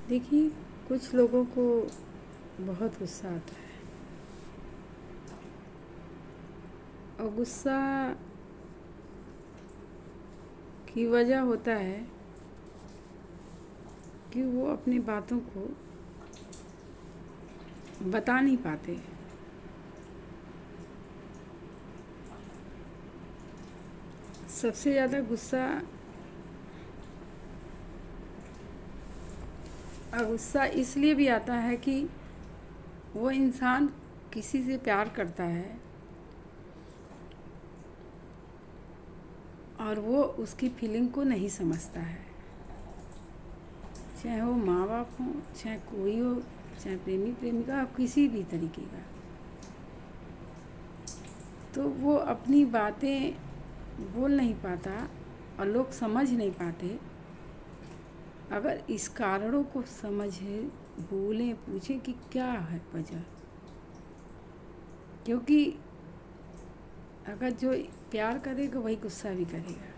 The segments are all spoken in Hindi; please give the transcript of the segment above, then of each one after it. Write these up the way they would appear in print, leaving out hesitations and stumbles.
देखिए, कुछ लोगों को बहुत गुस्सा आता है और गुस्सा की वजह होता है कि वो अपनी बातों को बता नहीं पाते। सबसे ज़्यादा गुस्सा इसलिए भी आता है कि वो इंसान किसी से प्यार करता है और वो उसकी फीलिंग को नहीं समझता है, चाहे वो माँ बाप हो, चाहे कोई हो, चाहे प्रेमी प्रेमिका, किसी भी तरीके का। तो वो अपनी बातें बोल नहीं पाता और लोग समझ नहीं पाते। अगर इस कारणों को समझे, बोलें, पूछें कि क्या है वजह, क्योंकि अगर जो प्यार करेगा वही गुस्सा भी करेगा।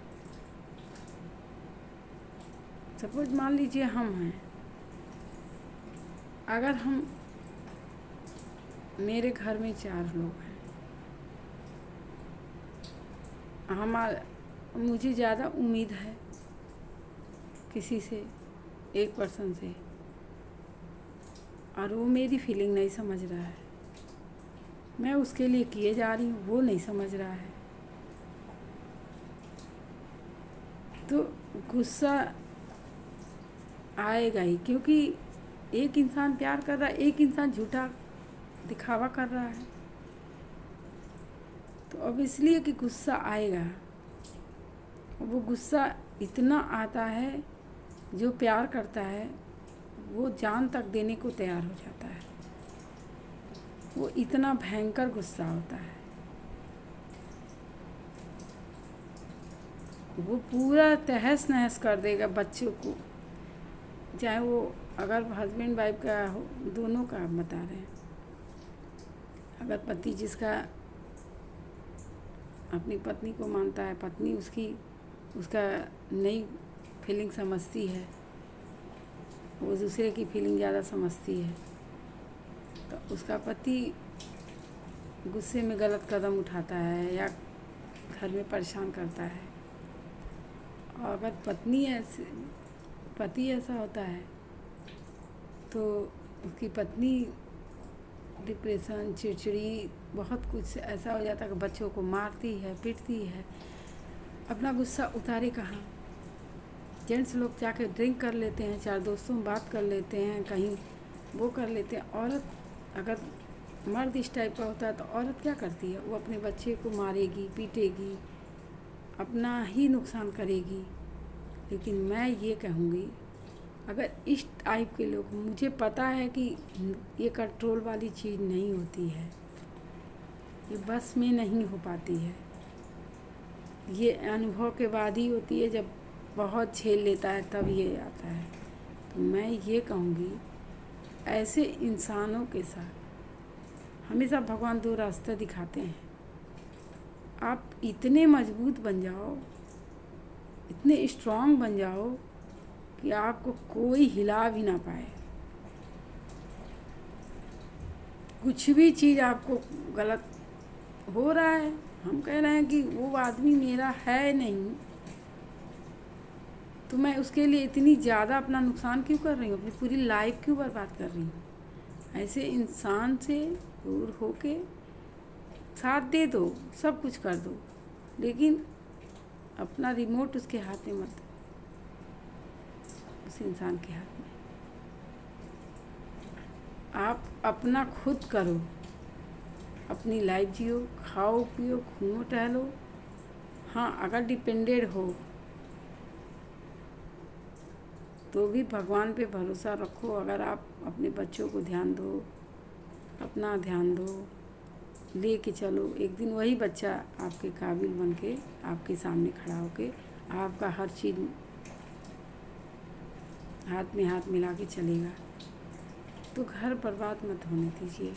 सपोज मान लीजिए हम हैं, अगर मेरे घर में 4 लोग हैं, मुझे ज़्यादा उम्मीद है किसी से, एक पर्सन से, और वो मेरी फीलिंग नहीं समझ रहा है, मैं उसके लिए किए जा रही हूँ, वो नहीं समझ रहा है, तो गुस्सा आएगा ही। क्योंकि एक इंसान प्यार कर रहा है, एक इंसान झूठा दिखावा कर रहा है, तो अब इसलिए कि गुस्सा आएगा। वो गुस्सा इतना आता है, जो प्यार करता है वो जान तक देने को तैयार हो जाता है। वो इतना भयंकर गुस्सा होता है, वो पूरा तहस नहस कर देगा बच्चों को, चाहे वो अगर हस्बैंड वाइफ का हो, दोनों का हम बता रहे हैं। अगर पति जिसका अपनी पत्नी को मानता है, पत्नी उसका नई फीलिंग समझती है, वो दूसरे की फीलिंग ज़्यादा समझती है, तो उसका पति गुस्से में गलत कदम उठाता है या घर में परेशान करता है। और अगर पति ऐसा होता है तो उसकी पत्नी डिप्रेशन, चिड़चिड़ी, बहुत कुछ ऐसा हो जाता है कि बच्चों को मारती है, पीटती है। अपना गुस्सा उतारे कहाँ? जेंट्स लोग जाके ड्रिंक कर लेते हैं, 4 दोस्तों में बात कर लेते हैं, कहीं वो कर लेते हैं। औरत, अगर मर्द इस टाइप का होता है तो औरत क्या करती है? वो अपने बच्चे को मारेगी, पीटेगी, अपना ही नुकसान करेगी। लेकिन मैं ये कहूँगी, अगर इस टाइप के लोग, मुझे पता है कि ये कंट्रोल वाली चीज़ नहीं होती है, ये बस में नहीं हो पाती है, ये अनुभव के बाद ही होती है। जब बहुत झेल लेता है तब ये आता है। तो मैं ये कहूँगी, ऐसे इंसानों के साथ हमेशा भगवान 2 रास्ते दिखाते हैं। आप इतने मजबूत बन जाओ, इतने स्ट्रांग बन जाओ कि आपको कोई हिला भी ना पाए। कुछ भी चीज़ आपको गलत हो रहा है, हम कह रहे हैं कि वो आदमी मेरा है नहीं, तो मैं उसके लिए इतनी ज़्यादा अपना नुकसान क्यों कर रही हूँ, अपनी पूरी लाइफ क्यों बर्बाद कर रही हूँ? ऐसे इंसान से दूर होके साथ दे दो, सब कुछ कर दो, लेकिन अपना रिमोट उसके हाथ में मत दो, उस इंसान के हाथ में। आप अपना खुद करो, अपनी लाइफ जियो, खाओ पियो, घूमो टहलो। हाँ, अगर डिपेंडेड हो तो भी भगवान पे भरोसा रखो। अगर आप अपने बच्चों को ध्यान दो, अपना ध्यान दो, लेके चलो, एक दिन वही बच्चा आपके काबिल बन के आपके सामने खड़ा होके आपका हर चीज़ हाथ में हाथ मिला के चलेगा। तो घर बर्बाद मत होने दीजिए।